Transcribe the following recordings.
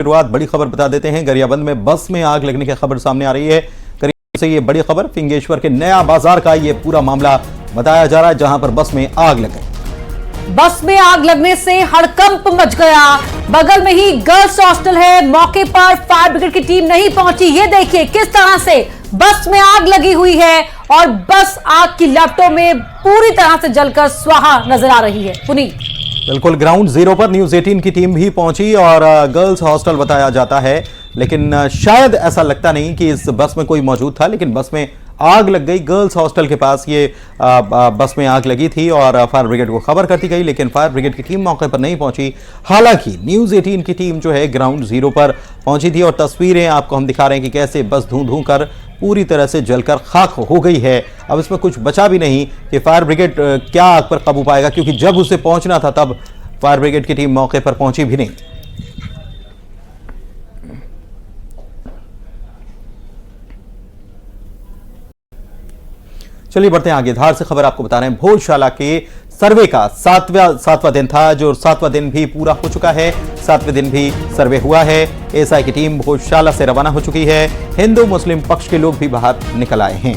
शुरुआत बड़ी खबर बता देते हैं। गरियाबंद में बस में आग लगने की खबर सामने आ रही है। करीब से ये बड़ी खबर फिंगेश्वर के नया बाजार का ये पूरा मामला बताया जा रहा है, जहां पर बस में आग लग गई। बस में आग लगने से हड़कंप मच गया। बगल में ही गर्ल्स हॉस्टल है, मौके पर फायर ब्रिगेड की टीम नहीं पहुंची। ये देखिए किस तरह से बस में आग लगी हुई है और बस आग की लपटों में पूरी तरह से जलकर स्वाहा नजर आ रही है। पुनीत, बिल्कुल ग्राउंड जीरो पर न्यूज 18 की टीम भी पहुंची और गर्ल्स हॉस्टल बताया जाता है, लेकिन शायद ऐसा लगता नहीं कि इस बस में कोई मौजूद था, लेकिन बस में आग लग गई। गर्ल्स हॉस्टल के पास ये बस में आग लगी थी और फायर ब्रिगेड को खबर कर दी गई, लेकिन फायर ब्रिगेड की टीम मौके पर नहीं पहुंची। हालांकि न्यूज 18 की टीम जो है ग्राउंड जीरो पर पहुंची थी और तस्वीरें आपको हम दिखा रहे हैं कि कैसे बस धूं धूं कर पूरी तरह से जलकर खाक हो गई है। अब इसमें कुछ बचा भी नहीं कि फायर ब्रिगेड क्या आग पर काबू पाएगा, क्योंकि जब उसे पहुंचना था तब फायर ब्रिगेड की टीम मौके पर पहुंची भी नहीं। चलिए बढ़ते हैं आगे। धार से खबर आपको बता रहे हैं। भोजशाला के सर्वे का सातवां दिन था, जो 7वां दिन भी पूरा हो चुका है। 7वें दिन भी सर्वे हुआ है। एसआई की टीम भोजशाला से रवाना हो चुकी है। हिंदू मुस्लिम पक्ष के लोग भी बाहर निकल आए हैं।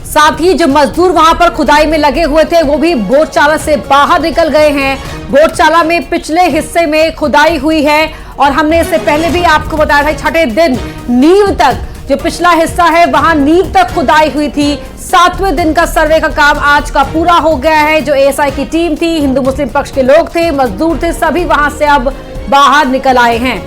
साथ ही जो मजदूर वहां पर खुदाई में लगे हुए थे वो भी भोजशाला से बाहर निकल गए हैं। भोजशाला में पिछले हिस्से में खुदाई हुई है और हमने इससे पहले भी आपको बताया था, छठे दिन नींव तक जो पिछला हिस्सा है वहां नींव तक खुदाई हुई थी। 7वें दिन का सर्वे का काम आज का पूरा हो गया है। जो एएसआई की टीम थी, हिंदू मुस्लिम पक्ष के लोग थे, मजदूर थे, सभी वहां से अब बाहर निकल आए हैं।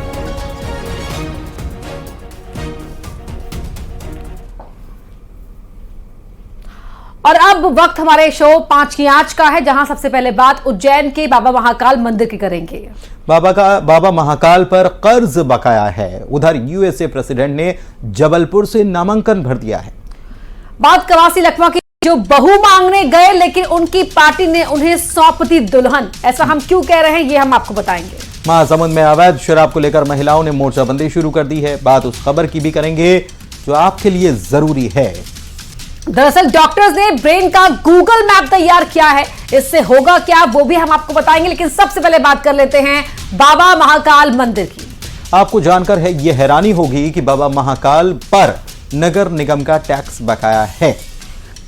और अब वक्त हमारे शो 5 की आंच का है, जहां सबसे पहले बात उज्जैन के बाबा महाकाल मंदिर की करेंगे। बाबा महाकाल पर कर्ज बकाया है। उधर यूएसए प्रेसिडेंट ने जबलपुर से नामांकन भर दिया है। बात कवासी लखमा की, जो बहू मांगने गए लेकिन उनकी पार्टी ने उन्हें सौंप दी दुल्हन। ऐसा हम क्यों कह रहे हैं ये हम आपको बताएंगे। महासमुंद में अवैध शराब को लेकर महिलाओं ने मोर्चाबंदी शुरू कर दी है। बात उस खबर की भी करेंगे जो आपके लिए जरूरी है। दरअसल डॉक्टर्स ने ब्रेन का गूगल मैप तैयार किया है, इससे होगा क्या वो भी हम आपको बताएंगे, लेकिन सबसे पहले बात कर लेते हैं बाबा महाकाल मंदिर की। आपको जानकर है ये हैरानी होगी कि बाबा महाकाल पर नगर निगम का टैक्स बकाया है।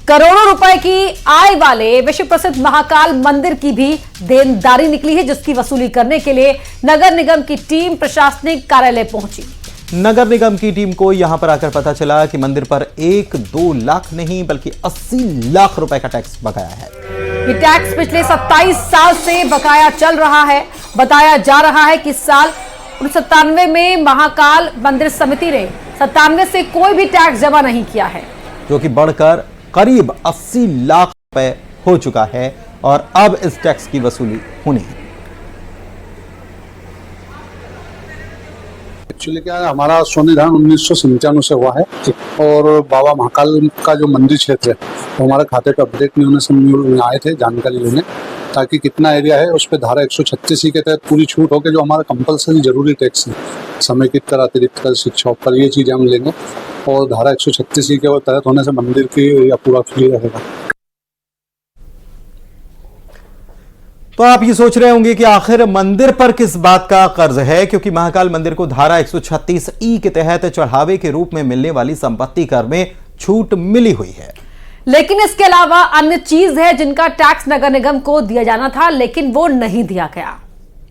करोड़ों रुपए की आय वाले विश्व प्रसिद्ध महाकाल मंदिर की भी देनदारी निकली है, जिसकी वसूली करने के लिए नगर निगम की टीम प्रशासनिक कार्यालय पहुंची। नगर निगम की टीम को यहां पर आकर पता चला कि मंदिर पर 1-2 लाख नहीं बल्कि 80 लाख रुपए का टैक्स बकाया है। ये टैक्स पिछले 27 साल से बकाया चल रहा है। बताया जा रहा है कि साल 97 में महाकाल मंदिर समिति ने 97 से कोई भी टैक्स जमा नहीं किया है, जो कि बढ़कर करीब 80 लाख रुपए हो चुका है और अब इस टैक्स की वसूली होनी है। एक्चुअली क्या है, हमारा संविधान 1997 से हुआ है और बाबा महाकाल का जो मंदिर क्षेत्र है वो हमारे खाते पे अपडेट नहीं होने से आए थे जानकारी लेने, ताकि कितना एरिया है उस पर धारा 136 के तहत पूरी छूट हो के जो हमारा कंपलसरी जरूरी टैक्स है, समेकित कर, अतिरिक्त कर, शिक्षा पर, ये चीज़ें हम लेंगे और धारा 136 के तहत होने से मंदिर की एरिया पूरा फ्री रहेगा। तो आप ये सोच रहे होंगे कि आखिर मंदिर पर किस बात का कर्ज है, क्योंकि महाकाल मंदिर को धारा 136E के तहत चढ़ावे के रूप में मिलने वाली संपत्ति कर में छूट मिली हुई है। लेकिन इसके अलावा अन्य चीज है जिनका टैक्स नगर निगम को दिया जाना था, लेकिन वो नहीं दिया गया।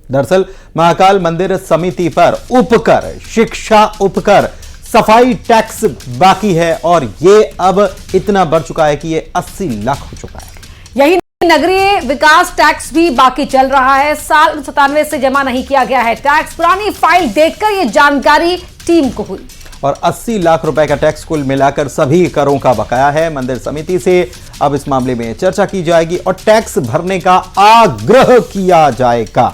दरअसल महाकाल मंदिर समिति पर उपकर, शिक्षा उपकर, सफाई टैक्स बाकी है और ये अब इतना बढ़ चुका है कि ये 80 लाख हो चुका है। यही नगरीय विकास टैक्स भी बाकी चल रहा है। साल 97 से जमा नहीं किया गया है टैक्स। पुरानी फाइल देखकर ये जानकारी टीम को हुई और 80 लाख रुपए का टैक्स कुल मिलाकर सभी करों का बकाया है। मंदिर समिति से अब इस मामले में चर्चा की जाएगी और टैक्स भरने का आग्रह किया जाएगा।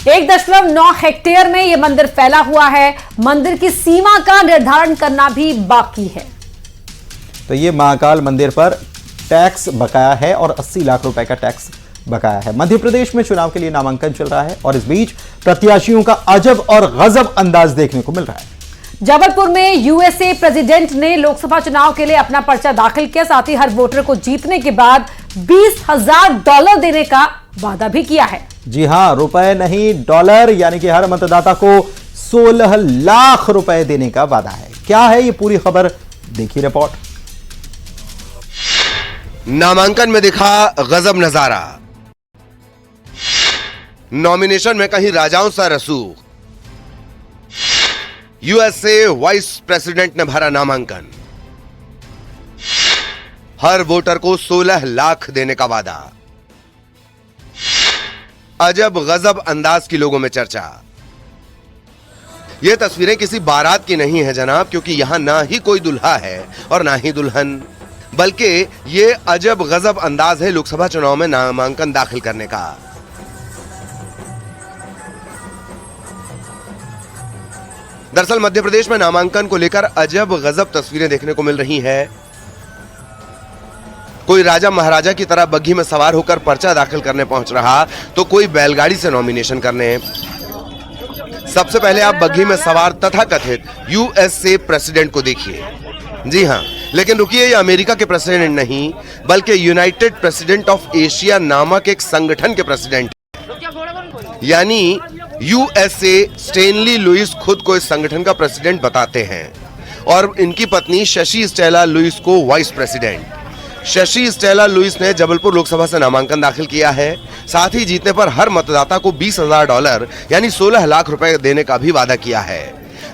1.9 हेक्टेयर में यह मंदिर फैला हुआ है। मंदिर की सीमा का निर्धारण करना भी बाकी है। तो ये महाकाल मंदिर पर टैक्स बकाया है और 80 लाख रुपए का टैक्स बकाया है। मध्य प्रदेश में चुनाव के लिए नामांकन चल रहा है और इस बीच प्रत्याशियों का अजब और गजब अंदाज देखने को मिल रहा है। जबलपुर में यूएसए प्रेसिडेंट ने लोकसभा चुनाव के लिए अपना पर्चा दाखिल किया। साथ ही हर वोटर को जीतने के बाद $20,000 देने का वादा भी किया है। जी हां, रुपए नहीं डॉलर, यानी कि हर मतदाता को 16 लाख रुपए देने का वादा है। क्या है ये पूरी खबर, देखिए रिपोर्ट। नामांकन में दिखा गजब नजारा, नॉमिनेशन में कहीं राजाओं सा रसूख, यूएसए वाइस प्रेसिडेंट ने भरा नामांकन, हर वोटर को 16 लाख देने का वादा, अजब गजब अंदाज की लोगों में चर्चा। ये तस्वीरें किसी बारात की नहीं है जनाब, क्योंकि यहां ना ही कोई दुल्हा है और ना ही दुल्हन, बल्कि ये अजब गजब अंदाज है लोकसभा चुनाव में नामांकन दाखिल करने का। दरअसल मध्य प्रदेश में नामांकन को लेकर अजब गजब तस्वीरें देखने को मिल रही है। कोई राजा महाराजा की तरह बग्घी में सवार होकर पर्चा दाखिल करने पहुंच रहा, तो कोई बैलगाड़ी से नॉमिनेशन करने। सबसे पहले आप बग्घी में सवार तथाकथित यूएसए प्रेसिडेंट को देखिए। जी हां, लेकिन रुकिए, ये अमेरिका के प्रेसिडेंट नहीं, बल्कि यूनाइटेड प्रेसिडेंट ऑफ एशिया नामक एक संगठन के प्रेसिडेंट, यानी यूएसए स्टेनली लुइस खुद को इस संगठन का प्रेसिडेंट बताते हैं, और इनकी पत्नी शशि स्टेला लुइस को vice president. Shashi Stella Louis ने जबलपुर लोकसभा से नामांकन दाखिल किया है। साथ ही जीतने पर हर मतदाता को $20,000 यानी 16 लाख रुपए देने का भी वादा किया है।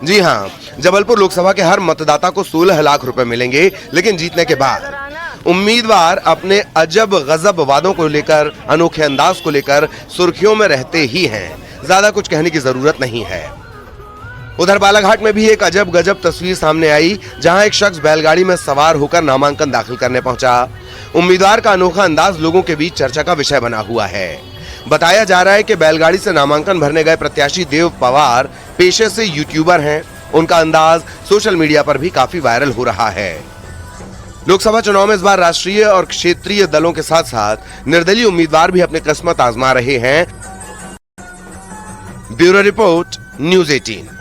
जी हां, जबलपुर लोकसभा के हर मतदाता को 16 लाख रुपए मिलेंगे, लेकिन जीतने के बाद। उम्मीदवार अपने अजब गजब वादों को लेकर, अनोखे अंदाज को लेकर सुर्खियों में रहते ही हैं, ज्यादा कुछ कहने की जरूरत नहीं है। उधर बालाघाट में भी एक अजब गजब तस्वीर सामने आई, जहां एक शख्स बैलगाड़ी में सवार होकर नामांकन दाखिल करने पहुंचा। उम्मीदवार का अनोखा अंदाज लोगों के बीच चर्चा का विषय बना हुआ है। बताया जा रहा है कि बैलगाड़ी से नामांकन भरने गए प्रत्याशी देव पवार पेशे से यूट्यूबर हैं। उनका अंदाज सोशल मीडिया पर भी काफी वायरल हो रहा है। लोकसभा चुनाव में इस बार राष्ट्रीय और क्षेत्रीय दलों के साथ साथ निर्दलीय उम्मीदवार भी अपनी किस्मत आजमा रहे हैं। Bureau report, news 18।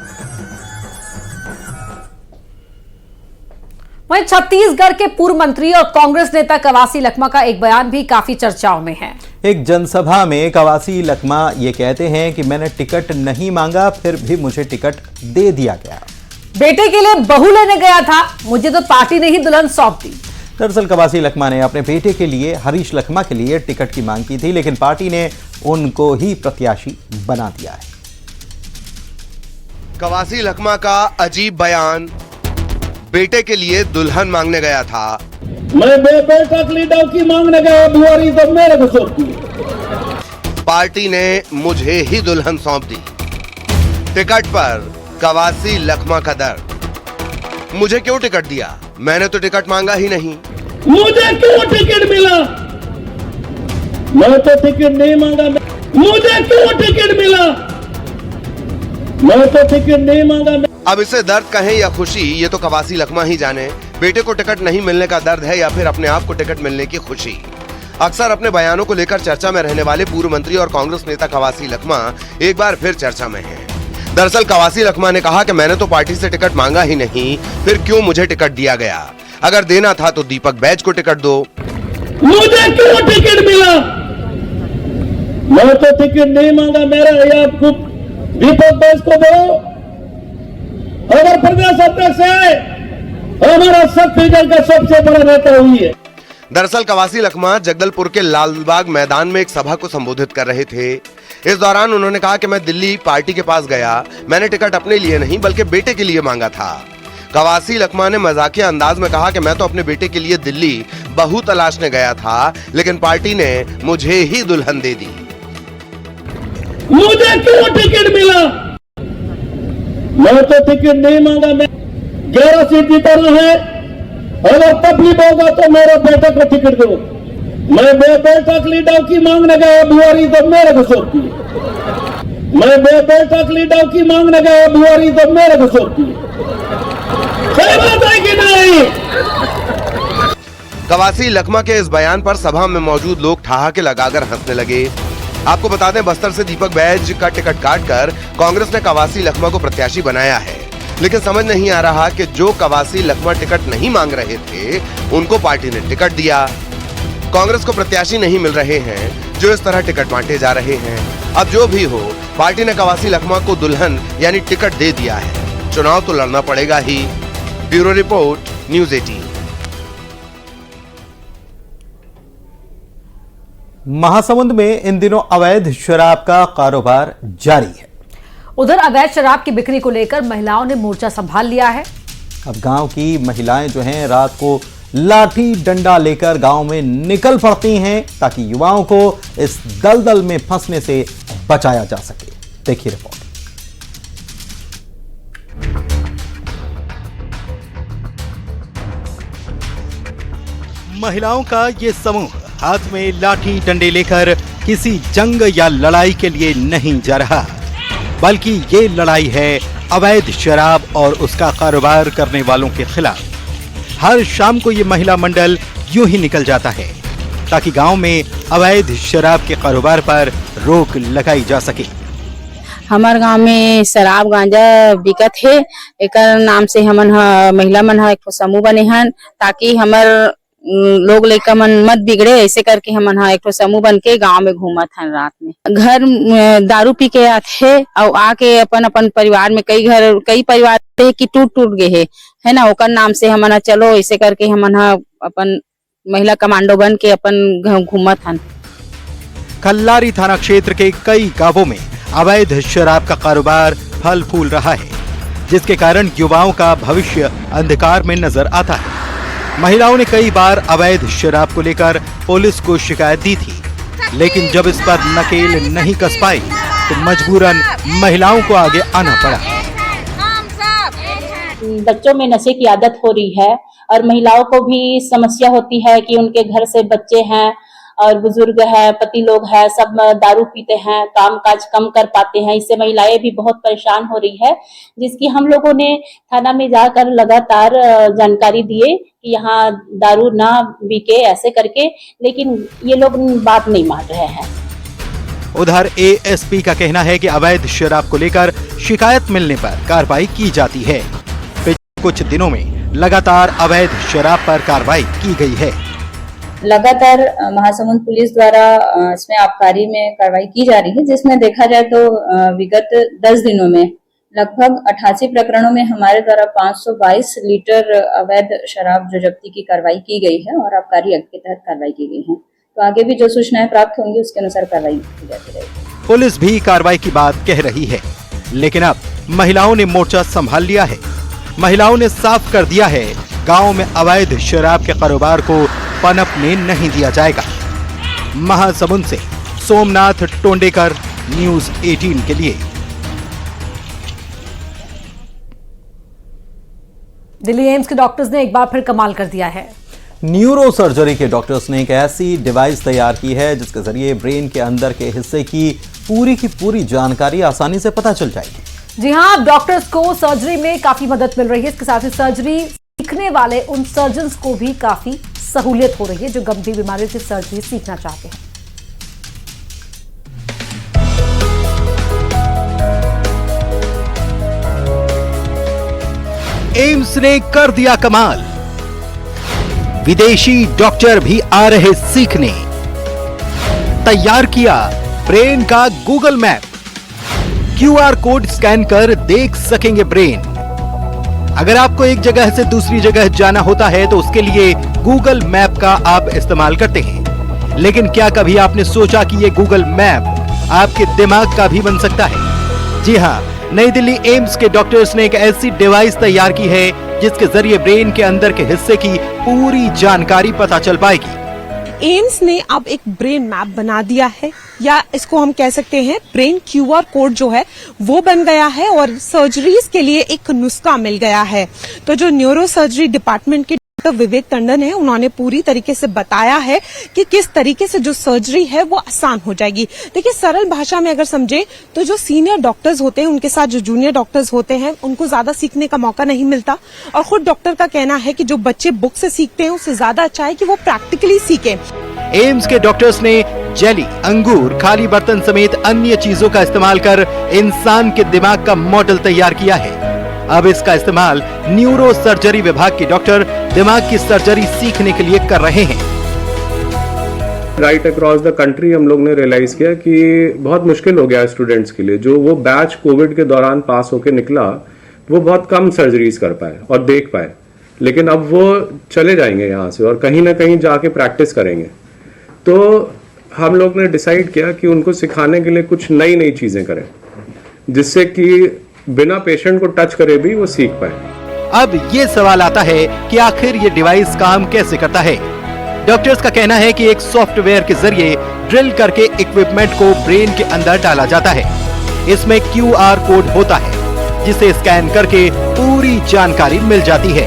वहीं छत्तीसगढ़ के पूर्व मंत्री और कांग्रेस नेता कवासी लखमा का एक बयान भी काफी चर्चाओं में है। एक जनसभा में कवासी लखमा ये कहते हैं कि मैंने टिकट नहीं मांगा, फिर भी मुझे टिकट दे दिया गया। बेटे के लिए बहू लेने गया था, मुझे तो पार्टी ने ही दुल्हन सौंप दी। दरअसल कवासी लखमा ने अपने बेटे के लिए, हरीश लखमा के लिए टिकट की मांग की थी, लेकिन पार्टी ने उनको ही प्रत्याशी बना दिया है। कवासी लखमा का अजीब बयान, बेटे के लिए दुल्हन मांगने गया था। मैं बेटा लीडर की मांगने गया, बुआरी तो मेरे को सौंप दी। पार्टी ने मुझे ही दुल्हन सौंप दी। टिकट पर कवासी लखमा का दर्द। मुझे क्यों टिकट दिया? मैंने तो टिकट मांगा ही नहीं। मुझे क्यों टिकट मिला? मैं तो टिकट नहीं मांगा। मुझे क्यों टिकट मिला? मैं तो टिकट नहीं मांगा। अब इसे दर्द कहें या खुशी, ये तो कवासी लखमा ही जाने। बेटे को टिकट नहीं मिलने का दर्द है या फिर अपने आप को टिकट मिलने की खुशी। अक्सर अपने बयानों को लेकर चर्चा में रहने वाले पूर्व मंत्री और कांग्रेस नेता कवासी लखमा एक बार फिर चर्चा में हैं। दरअसल कवासी लखमा ने कहा कि मैंने तो पार्टी से टिकट मांगा ही नहीं, फिर क्यों मुझे टिकट दिया गया? अगर देना था तो दीपक बैज को टिकट दो। मुझे क्यों टिकट मिला? मैं तो टिकट नहीं मांगा। मेरा आपको दीपक बैज को दो। अगर प्रदेश अध्यक्ष है, हमारा छत्तीसगढ़ का सबसे बड़ा नेता हुई है। दरअसल कवासी लखमा जगदलपुर के लालबाग मैदान में एक सभा को संबोधित कर रहे थे। इस दौरान उन्होंने कहा कि मैं दिल्ली पार्टी के पास गया, मैंने टिकट अपने लिए नहीं बल्कि बेटे के लिए मांगा था। कवासी लखमा ने मजाकिया अंदाज में कहा कि मैं तो अपने बेटे के लिए दिल्ली बहू तलाशने गया था, लेकिन पार्टी ने मुझे ही दुल्हन दे दी। मुझे क्यों टिकट मिला? मैं तो टिकट नहीं मांगा। मैं 11 सीट जीतना है। अगर तकलीफ होगा तो मेरे बेटे को टिकट दो। मैं बेटा लीडर की मांगने गया, बुआरी तो मेरे को सौंप दी। मैं बेटा लीडर की मांगने गया, बुआरी तो मेरे को सौंप दी। सही बात है कि नहीं? कवासी लखमा के इस बयान पर सभा में मौजूद लोग ठहाके लगाकर हंसने लगे। आपको बता दें, बस्तर से दीपक बैज का टिकट काटकर कांग्रेस ने कवासी लखमा को प्रत्याशी बनाया है, लेकिन समझ नहीं आ रहा कि जो कवासी लखमा टिकट नहीं मांग रहे थे, उनको पार्टी ने टिकट दिया। कांग्रेस को प्रत्याशी नहीं मिल रहे हैं, जो इस तरह टिकट बांटे जा रहे हैं। अब जो भी हो, पार्टी ने कवासी लखमा को दुल्हन यानी टिकट दे दिया है। चुनाव तो लड़ना पड़ेगा ही। Bureau report, news 18। महासमुंद में इन दिनों अवैध शराब का कारोबार जारी है। उधर अवैध शराब की बिक्री को लेकर महिलाओं ने मोर्चा संभाल लिया है। अब गांव की महिलाएं जो हैं रात को लाठी डंडा लेकर गांव में निकल पड़ती हैं ताकि युवाओं को इस दलदल में फंसने से बचाया जा सके। देखिए रिपोर्ट। महिलाओं का ये समूह हाथ में लाठी डंडे लेकर किसी जंग या लड़ाई के लिए नहीं जा रहा, बल्कि ये लड़ाई है अवैध शराब और उसका कारोबार करने वालों के खिलाफ। हर शाम को ये महिला मंडल यूं ही निकल जाता है ताकि गांव में अवैध शराब के कारोबार पर रोक लगाई जा सके। हमार गांव में शराब गांजा बिकत है, एक नाम से हमन महिला मन एक समूह बने हन ताकि हमार लोग लइका मन मत बिगड़े, ऐसे करके हमन एक समूह बन के गाँव में घूमत हन। रात में घर दारू पी के आथे और आके अपन अपन परिवार में कई परिवार की टूट गए है ना, ओकर नाम से हमन चलो ऐसे करके हमन अपन महिला कमांडो बन के अपन घूमत हन। खल्लारी थाना क्षेत्र के कई गांवों में अवैध शराब का कारोबार फल फूल रहा है, जिसके कारण युवाओं का भविष्य अंधकार में नजर आता है। महिलाओं ने कई बार अवैध शराब को लेकर पुलिस को शिकायत दी थी, लेकिन जब इस पर नकेल नहीं कस पाई तो मजबूरन महिलाओं को आगे आना पड़ा। बच्चों में नशे की आदत हो रही है और महिलाओं को भी समस्या होती है कि उनके घर से बच्चे हैं और बुजुर्ग है, पति लोग हैं, सब दारू पीते हैं, काम काज कम कर पाते हैं। इससे महिलाएं भी बहुत परेशान हो रही है, जिसकी हम लोगों ने थाना में जाकर लगातार जानकारी दिए कि यहाँ दारू ना बिके ऐसे करके, लेकिन ये लोग बात नहीं मान रहे हैं। उधर एएसपी का कहना है कि अवैध शराब को लेकर शिकायत मिलने पर कार्रवाई की जाती है। पिछले कुछ दिनों में लगातार अवैध शराब पर कार्रवाई की गई है। लगातार महासमुंद पुलिस द्वारा इसमें आबकारी में कार्रवाई की जा रही है, जिसमें देखा जाए तो विगत 10 दिनों में लगभग 88 प्रकरणों में हमारे द्वारा 522 लीटर अवैध शराब जो जब्ती की कार्रवाई की गई है और आबकारी एक्ट के तहत कार्रवाई की गई है। तो आगे भी जो सूचनाएं प्राप्त होंगी उसके अनुसार कार्रवाई की जाती रहेगी। पुलिस भी कार्रवाई की बात कह रही है, लेकिन अब महिलाओं ने मोर्चा संभाल लिया है। महिलाओं ने साफ कर दिया है, गांव में अवैध शराब के कारोबार को पनपने नहीं दिया जाएगा। महासमुंद से सोमनाथ टोंडेकर, न्यूज़ 18 के लिए। दिल्ली एम्स के डॉक्टर्स ने एक बार फिर कमाल कर दिया है। न्यूरो सर्जरी के डॉक्टर्स ने एक ऐसी डिवाइस तैयार की है जिसके जरिए ब्रेन के अंदर के हिस्से की पूरी जानकारी आसानी से पता चल जाएगी। जी हां, अब डॉक्टर्स को सर्जरी में काफी मदद मिल रही है। इसके साथ ही सर्जरी सीखने वाले उन सर्जन्स को भी काफी सहूलियत हो रही है जो गंभीर बीमारियों की सर्जरी सीखना चाहते हैं। एम्स ने कर दिया कमाल, विदेशी डॉक्टर भी आ रहे सीखने। तैयार किया ब्रेन का Google map, QR code scan कर देख सकेंगे ब्रेन। अगर आपको एक जगह से दूसरी जगह जाना होता है तो उसके लिए गूगल मैप का आप इस्तेमाल करते हैं, लेकिन क्या कभी आपने सोचा कि ये गूगल मैप आपके दिमाग का भी बन सकता है? जी हां, नई दिल्ली एम्स के डॉक्टर्स ने एक ऐसी डिवाइस तैयार की है जिसके जरिए ब्रेन के अंदर के हिस्से की पूरी जानकारी पता चल पाएगी। एम्स ने अब एक ब्रेन मैप बना दिया है, या इसको हम कह सकते हैं ब्रेन क्यूआर कोड जो है वो बन गया है और सर्जरीज के लिए एक नुस्खा मिल गया है। तो जो न्यूरो सर्जरी डिपार्टमेंट के डॉक्टर विवेक टंडन है, उन्होंने पूरी तरीके से बताया है कि किस तरीके से जो सर्जरी है वो आसान हो जाएगी। देखिए, सरल भाषा में अगर समझे तो जो सीनियर डॉक्टर्स होते हैं उनके साथ जो जूनियर डॉक्टर्स होते हैं उनको ज्यादा सीखने का मौका नहीं मिलता, और खुद डॉक्टर का कहना है कि जो बच्चे बुक से सीखते हैं उससे ज्यादा अच्छा है कि वो प्रैक्टिकली सीखें। एम्स के डॉक्टर्स ने जेली, अंगूर, खाली बर्तन समेत अन्य चीजों का इस्तेमाल कर इंसान के दिमाग का मॉडल तैयार किया है। अब इसका इस्तेमाल न्यूरो सर्जरी विभाग के डॉक्टर दिमाग की सर्जरी सीखने के लिए कर रहे हैं। राइट अक्रॉस द कंट्री हम लोग ने रियलाइज किया कि बहुत मुश्किल हो गया है स्टूडेंट्स के लिए। जो वो बैच कोविड के दौरान पास होके निकला वो बहुत कम सर्जरीज कर पाए और देख पाए, लेकिन अब वो चले जाएंगे यहाँ से और कहीं ना कहीं जाके प्रैक्टिस करेंगे। तो हम लोग ने डिसाइड किया कि उनको सिखाने के लिए कुछ नई नई चीजें करें जिससे कि बिना पेशेंट को टच करे भी वो सीख पाए। अब ये सवाल आता है कि आखिर ये डिवाइस काम कैसे करता है। डॉक्टर्स का कहना है कि एक सॉफ्टवेयर के जरिए ड्रिल करके इक्विपमेंट को ब्रेन के अंदर डाला जाता है। इसमें QR कोड होता है जिसे स्कैन करके पूरी जानकारी मिल जाती है।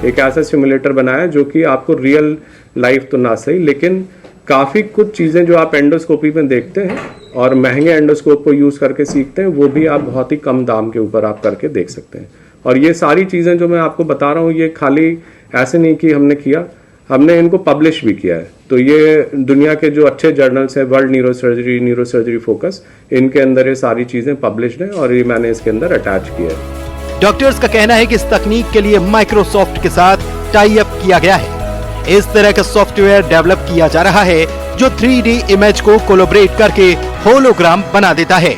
एक ऐसा सिमुलेटर बनाया जो कि आपको रियल लाइफ तो ना सही, लेकिन काफी कुछ चीजें जो आप एंडोस्कोपी में देखते हैं और महंगे एंडोस्कोप को यूज करके सीखते हैं वो भी आप बहुत ही कम दाम के ऊपर आप करके देख सकते हैं। और ये सारी चीजें जो मैं आपको बता रहा हूँ ये खाली ऐसे नहीं कि हमने किया, हमने इनको पब्लिश भी किया है। तो ये दुनिया के जो अच्छे जर्नल्स हैं, वर्ल्ड न्यूरोसर्जरी फोकस, इनके अंदर ये सारी चीजें पब्लिश्ड हैं और ये मैंने इसके अंदर अटैच किया है। डॉक्टर्स का कहना है कि इस तकनीक के लिए माइक्रोसॉफ्ट के साथ टाई अप किया गया है। इस तरह का सॉफ्टवेयर डेवलप किया जा रहा है जो 3D इमेज को कोलैबोरेट करके होलोग्राम बना देता है।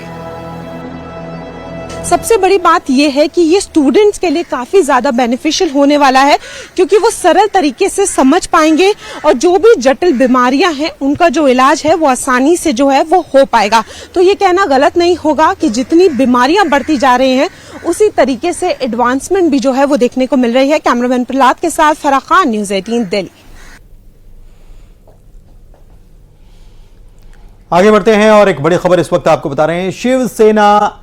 सबसे बड़ी बात यह है कि ये स्टूडेंट्स के लिए काफी ज्यादा बेनिफिशियल होने वाला है क्योंकि वो सरल तरीके से समझ पाएंगे और जो भी जटिल बीमारियां हैं उनका जो इलाज है वो आसानी से जो है वो हो पाएगा। तो ये कहना गलत नहीं होगा कि जितनी बीमारियां बढ़ती जा रही हैं उसी तरीके से एडवांसमेंट भी जो है वो देखने को मिल रही है। कैमरामैन प्रहलाद के साथ फराह खान, न्यूज़ 18 दिल्ली। आगे बढ़ते हैं और एक बड़ी खबर इस वक्त आपको बता रहे हैं। शिवसेना